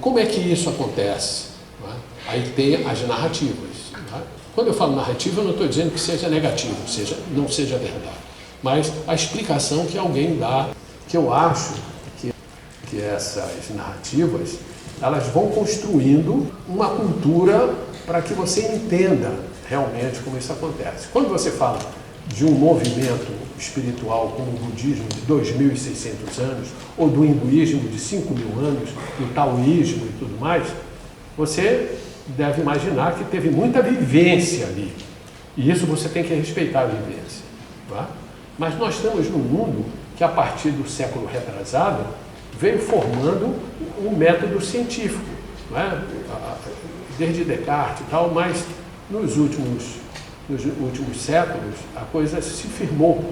como é que isso acontece? Não é? Aí tem as narrativas. Não é? Quando eu falo narrativa, eu não estou dizendo que seja negativo, não seja verdade. Mas a explicação que alguém dá, que eu acho que essas narrativas, elas vão construindo uma cultura para que você entenda realmente como isso acontece. Quando você fala de um movimento espiritual como o budismo de 2.600 anos, ou do hinduísmo de 5.000 anos, do taoísmo e tudo mais, você deve imaginar que teve muita vivência ali. E isso você tem que respeitar a vivência. Tá? Mas nós estamos num mundo que, a partir do século retrasado, veio formando um método científico, não é? Desde Descartes e tal, mas nos últimos séculos a coisa se firmou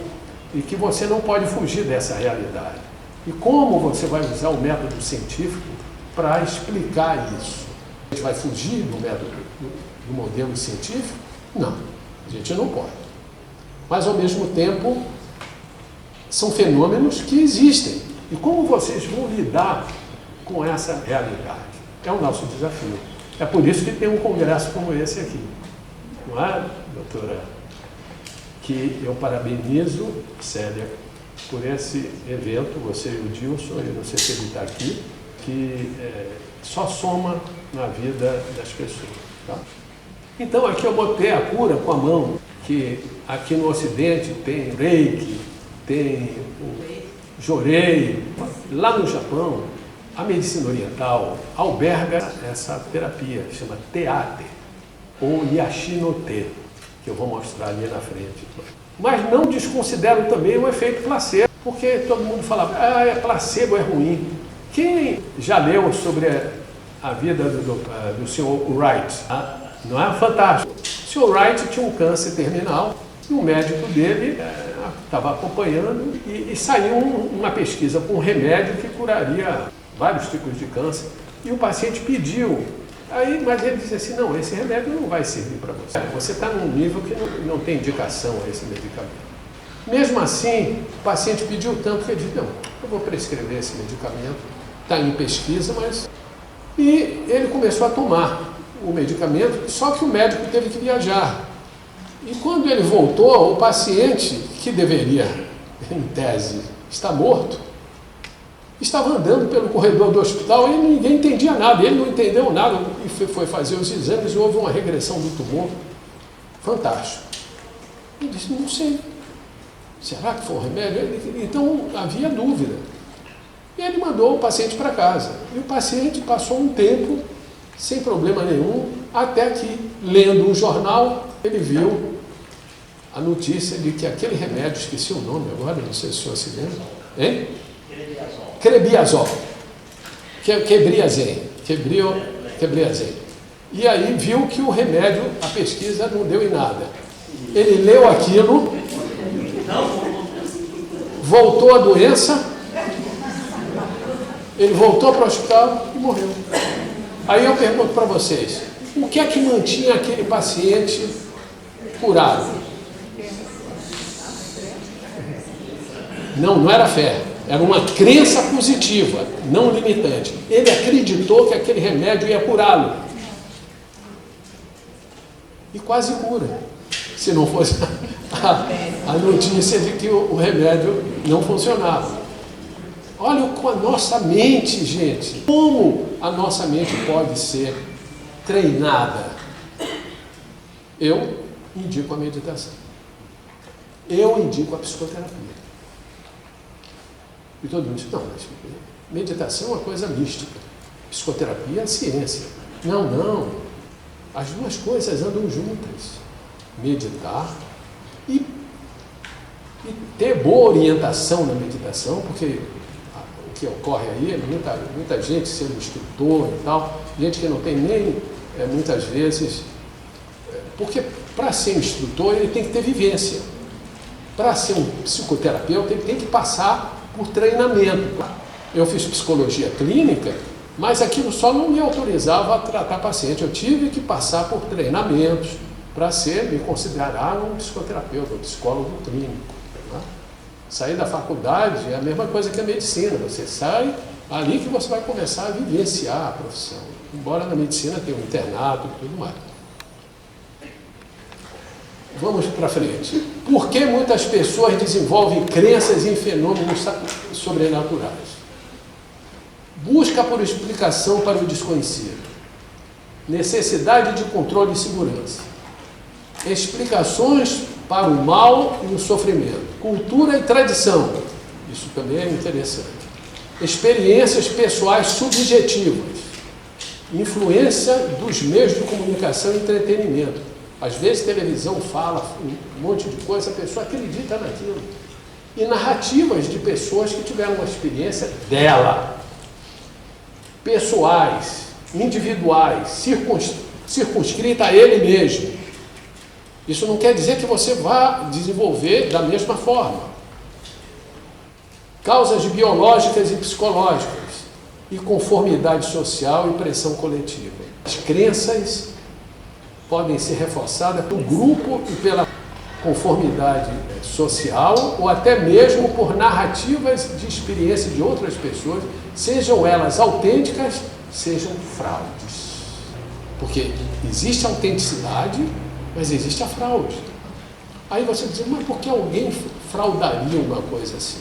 e que você não pode fugir dessa realidade. E como você vai usar o método científico para explicar isso? A gente vai fugir do método, do modelo científico? Não, a gente não pode. Mas, ao mesmo tempo, são fenômenos que existem. E como vocês vão lidar com essa realidade? É o nosso desafio. É por isso que tem um congresso como esse aqui. Não é, doutora? Que eu parabenizo, Célia, por esse evento, você e o Dilson, eu não sei se ele está aqui, que só soma na vida das pessoas. Tá? Então, aqui eu botei a cura com a mão, que aqui no Ocidente tem Reiki, tem o Jorei. Lá no Japão, A medicina oriental alberga essa terapia, chama Teate, ou Yashinote, que eu vou mostrar ali na frente. Mas não desconsidero também o efeito placebo, porque todo mundo fala, placebo é ruim. Quem já leu sobre a vida do Sr. Wright? Não é fantástico? O Sr. Wright tinha um câncer terminal e o médico dele estava acompanhando e saiu uma pesquisa com um remédio que curaria vários tipos de câncer. E o paciente pediu. Mas ele disse assim, não, esse remédio não vai servir para você. Você está num nível que não tem indicação a esse medicamento. Mesmo assim, o paciente pediu tanto que ele disse, não, eu vou prescrever esse medicamento. Está em pesquisa, mas... E ele começou a tomar o medicamento, só que o médico teve que viajar. E quando ele voltou, o paciente, que deveria, em tese, estar morto, estava andando pelo corredor do hospital e ninguém entendia nada, ele não entendeu nada e foi fazer os exames e houve uma regressão do tumor. Fantástico. Ele disse, não sei, será que foi o remédio? Então havia dúvida. E ele mandou o paciente para casa. E o paciente passou um tempo, sem problema nenhum, até que, lendo um jornal, ele viu a notícia de que aquele remédio, esqueci o nome agora, não sei se o senhor se lembra, hein? Crebiazol, Quebriazen. E aí viu que o remédio, a pesquisa não deu em nada. Ele leu aquilo, voltou a doença, ele voltou para o hospital e morreu. Aí eu pergunto para vocês, o que é que mantinha aquele paciente curado? Não era fé. Era uma crença positiva, não limitante. Ele acreditou que aquele remédio ia curá-lo. E quase cura. Se não fosse a notícia de que o remédio não funcionava. Olha com a nossa mente, gente. Como a nossa mente pode ser treinada? Eu indico a meditação. Eu indico a psicoterapia. E todo mundo diz, não, mas meditação é uma coisa mística, psicoterapia é ciência. Não, as duas coisas andam juntas. Meditar e ter boa orientação na meditação, porque o que ocorre aí é muita gente sendo instrutor e tal, gente que não tem nem, muitas vezes, porque para ser instrutor ele tem que ter vivência. Para ser um psicoterapeuta ele tem que passar por treinamento. Eu fiz psicologia clínica, mas aquilo só não me autorizava a tratar paciente. Eu tive que passar por treinamentos para me considerar um psicoterapeuta, um psicólogo clínico. Né? Sair da faculdade é a mesma coisa que a medicina. Você sai ali que você vai começar a vivenciar a profissão. Embora na medicina tenha um internato e tudo mais. Vamos para frente. Por que muitas pessoas desenvolvem crenças em fenômenos sobrenaturais? Busca por explicação para o desconhecido. Necessidade de controle e segurança. Explicações para o mal e o sofrimento. Cultura e tradição. Isso também é interessante. Experiências pessoais subjetivas. Influência dos meios de comunicação e entretenimento. Às vezes televisão fala um monte de coisa, a pessoa acredita naquilo. E narrativas de pessoas que tiveram uma experiência dela. Pessoais, individuais, circunscrita a ele mesmo. Isso não quer dizer que você vá desenvolver da mesma forma. Causas biológicas e psicológicas. E conformidade social e pressão coletiva. As crenças podem ser reforçadas pelo grupo e pela conformidade social, ou até mesmo por narrativas de experiência de outras pessoas, sejam elas autênticas, sejam fraudes. Porque existe a autenticidade, mas existe a fraude. Aí você diz, mas por que alguém fraudaria uma coisa assim?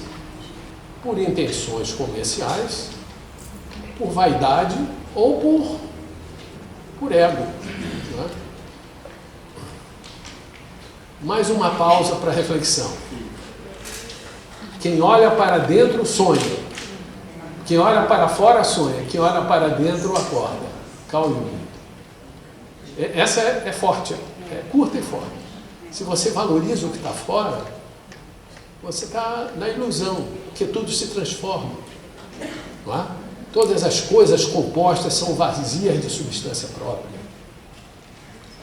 Por intenções comerciais, por vaidade ou por ego. Né? Mais uma pausa para reflexão. Quem olha para dentro sonha. Quem olha para fora sonha, quem olha para dentro acorda. Carl Jung. Essa é forte, é curta e forte. Se você valoriza o que está fora, você está na ilusão, que tudo se transforma. Não é? Todas as coisas compostas são vazias de substância própria.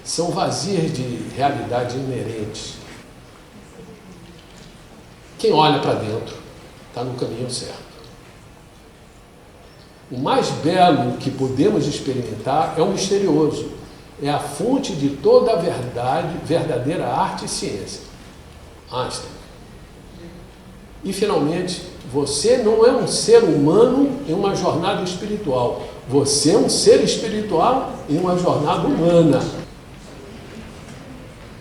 São vazias de realidade inerente. Quem olha para dentro está no caminho certo. O mais belo que podemos experimentar é o misterioso. É a fonte de toda a verdade, verdadeira arte e ciência. Einstein. E, finalmente, você não é um ser humano em uma jornada espiritual. Você é um ser espiritual em uma jornada humana.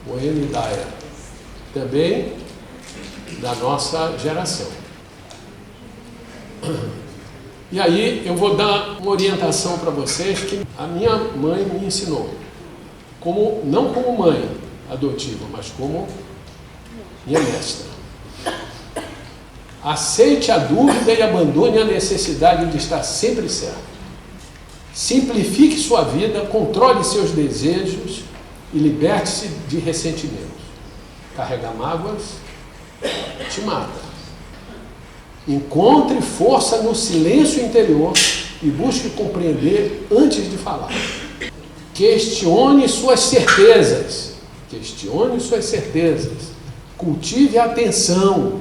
Wayne Dyer. Também da nossa geração. E aí eu vou dar uma orientação para vocês que a minha mãe me ensinou. Não como mãe adotiva, mas como minha mestra. Aceite a dúvida e abandone a necessidade de estar sempre certo. Simplifique sua vida, controle seus desejos e liberte-se de ressentimentos. Carregar mágoas te mata. Encontre força no silêncio interior e busque compreender antes de falar. Questione suas certezas. Questione suas certezas. Cultive a atenção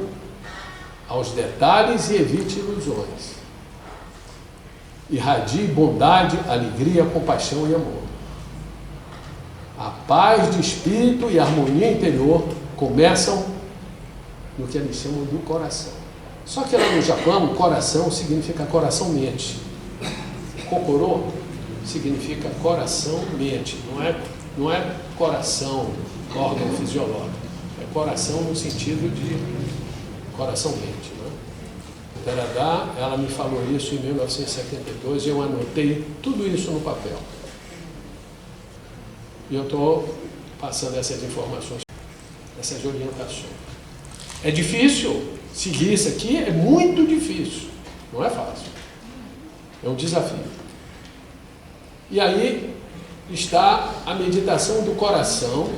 aos detalhes e evite ilusões. Irradie bondade, alegria, compaixão e amor. A paz de espírito e a harmonia interior começam no que eles chamam do coração. Só que lá no Japão, coração significa coração-mente. Kokoro significa coração-mente. Não é coração, órgão fisiológico. É coração no sentido de coração-mente. Né? Taradá, ela me falou isso em 1972 e eu anotei tudo isso no papel. E eu estou passando essas informações, essas orientações. É difícil seguir isso aqui, é muito difícil. Não é fácil. É um desafio. E aí está a meditação do coração,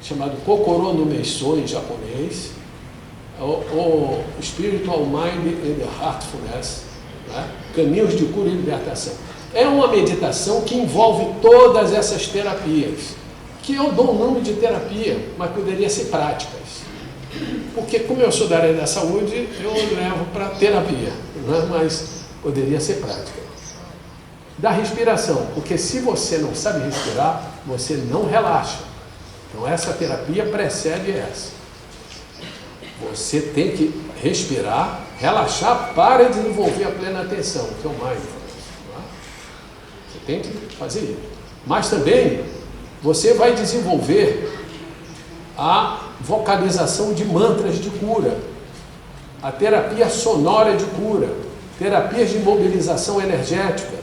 chamado Kokoro no Meisō em japonês, o Spiritual Mind and Heartfulness, né? Caminhos de cura e libertação. É uma meditação que envolve todas essas terapias, que eu dou o nome de terapia, mas poderia ser práticas. Porque como eu sou da área da saúde, eu levo para terapia, né? Mas poderia ser prática. Da respiração, porque se você não sabe respirar, você não relaxa. Então essa terapia precede essa. Você tem que respirar, relaxar para desenvolver a plena atenção, que é o mindfulness. Você tem que fazer isso. Mas também você vai desenvolver a vocalização de mantras de cura, a terapia sonora de cura, terapias de mobilização energética,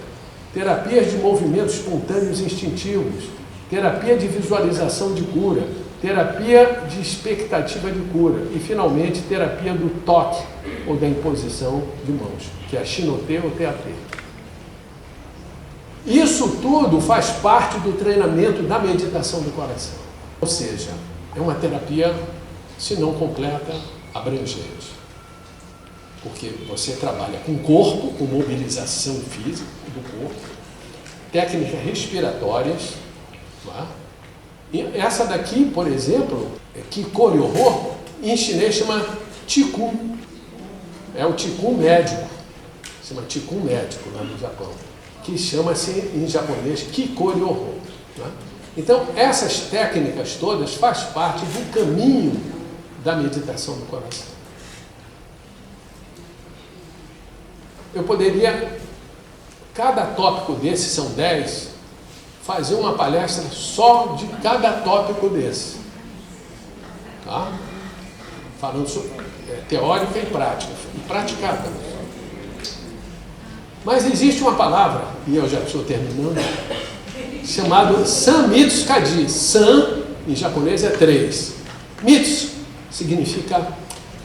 terapias de movimentos espontâneos instintivos, terapia de visualização de cura, terapia de expectativa de cura e, finalmente, terapia do toque ou da imposição de mãos, que é a Shinote ou TAT. Isso tudo faz parte do treinamento da meditação do coração. Ou seja, é uma terapia, se não completa, abrangente. Porque você trabalha com o corpo, com mobilização física do corpo, técnicas respiratórias. Tá? E essa daqui, por exemplo, Kikori-Ho, em chinês chama Qigong. É o Qigong médico. Se chama Qigong médico lá no Japão. Que chama-se em japonês Kikori-Ho. Tá? Então, essas técnicas todas fazem parte do caminho da meditação do coração. Eu poderia, cada tópico desse, são 10, fazer uma palestra só de cada tópico desse. Tá? Falando sobre teórica e prática. E praticar também. Mas existe uma palavra, e eu já estou terminando, chamado Sanmitsu Kadi. San, em japonês, é 3. Mitsu significa,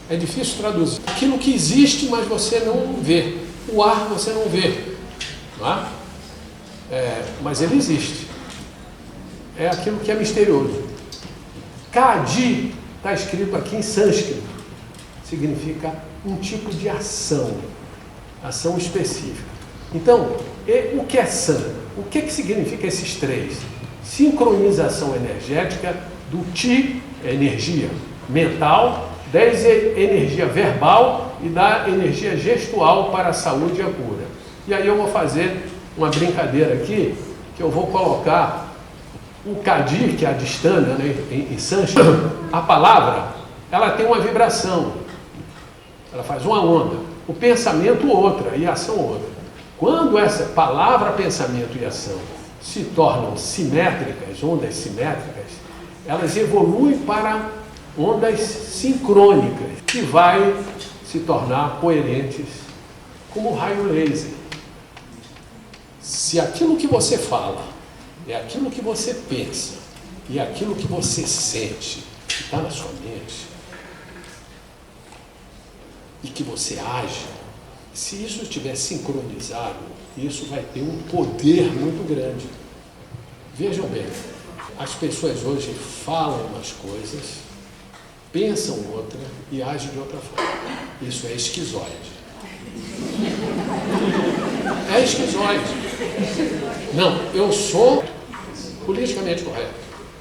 é difícil traduzir, aquilo que existe, mas você não vê. O ar você não vê, não é? Mas ele existe. É aquilo que é misterioso. Kadi está escrito aqui em sânscrito. Significa um tipo de ação específica. Então, o que é san? O que significa esses três? Sincronização energética do ti, energia mental, da energia verbal e da energia gestual para a saúde e a cura. E aí eu vou fazer uma brincadeira aqui, que eu vou colocar o Kadi, que é a distância, né, em sânscrito. A palavra, ela tem uma vibração, ela faz uma onda. O pensamento outra e a ação outra. Quando essa palavra, pensamento e ação se tornam simétricas, ondas simétricas, elas evoluem para ondas sincrônicas, que vai se tornar coerentes como raio laser. Se aquilo que você fala é aquilo que você pensa e aquilo que você sente, que está na sua mente, e que você age, se isso estiver sincronizado, isso vai ter um poder muito grande. Vejam bem, as pessoas hoje falam umas coisas, pensam outra e agem de outra forma. Isso é esquizoide. É esquizoide. Não, eu sou politicamente correto.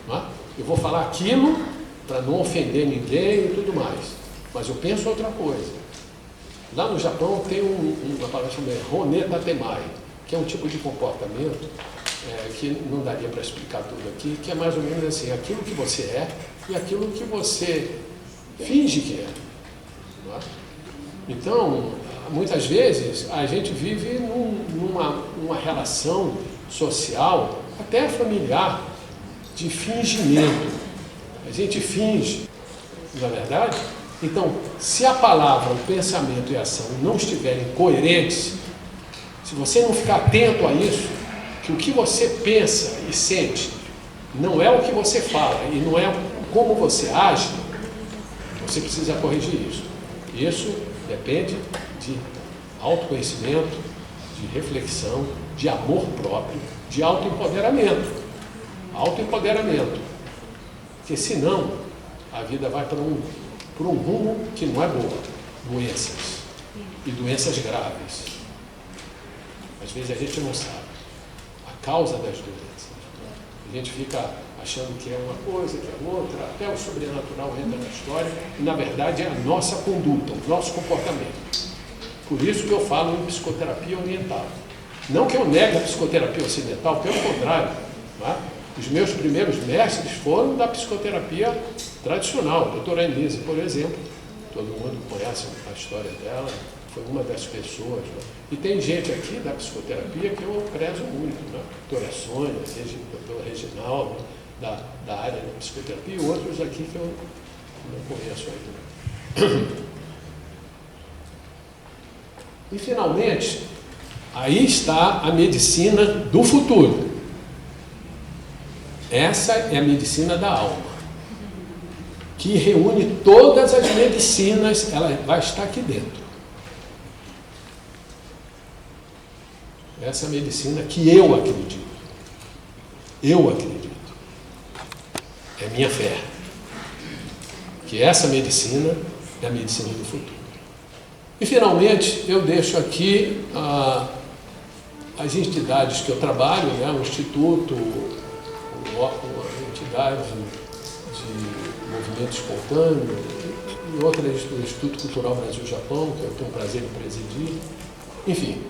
Não é? Eu vou falar aquilo para não ofender ninguém e tudo mais. Mas eu penso outra coisa. Lá no Japão tem uma palavra chamada Hone Tatemai, que é um tipo de comportamento que não daria para explicar tudo aqui, que é mais ou menos assim, aquilo que você é e aquilo que você finge que é. Não é? Então, muitas vezes, a gente vive numa relação social, até familiar, de fingimento. A gente finge, não é verdade? Então, se a palavra, o pensamento e a ação não estiverem coerentes, se você não ficar atento a isso, que o que você pensa e sente não é o que você fala e não é como você age, você precisa corrigir isso. Isso depende de autoconhecimento, de reflexão, de amor próprio, de autoempoderamento. Autoempoderamento. Porque senão a vida vai para um rumo que não é boa. Doenças. E doenças graves. Às vezes a gente não sabe a causa das doenças. A gente fica achando que é uma coisa, que é outra, até o sobrenatural entra na história, e na verdade é a nossa conduta, o nosso comportamento. Por isso que eu falo em psicoterapia oriental. Não que eu negue a psicoterapia ocidental, pelo contrário. Não é? Os meus primeiros mestres foram da psicoterapia tradicional. A doutora Anise, por exemplo, todo mundo conhece a história dela, foi uma das pessoas. Né? E tem gente aqui da psicoterapia que eu prezo muito, né? Doutora Sônia, doutor Reginaldo, da área da psicoterapia, e outros aqui que eu não conheço ainda. E, finalmente, aí está a medicina do futuro. Essa é a medicina da alma, que reúne todas as medicinas, ela vai estar aqui dentro. Essa é a medicina que eu acredito. Eu acredito. É minha fé. Que essa medicina é a medicina do futuro. E, finalmente, eu deixo aqui as entidades que eu trabalho, né, o Instituto, a entidade de movimento espontâneo e outras do Instituto Cultural Brasil-Japão, que eu tenho o prazer de presidir. Enfim,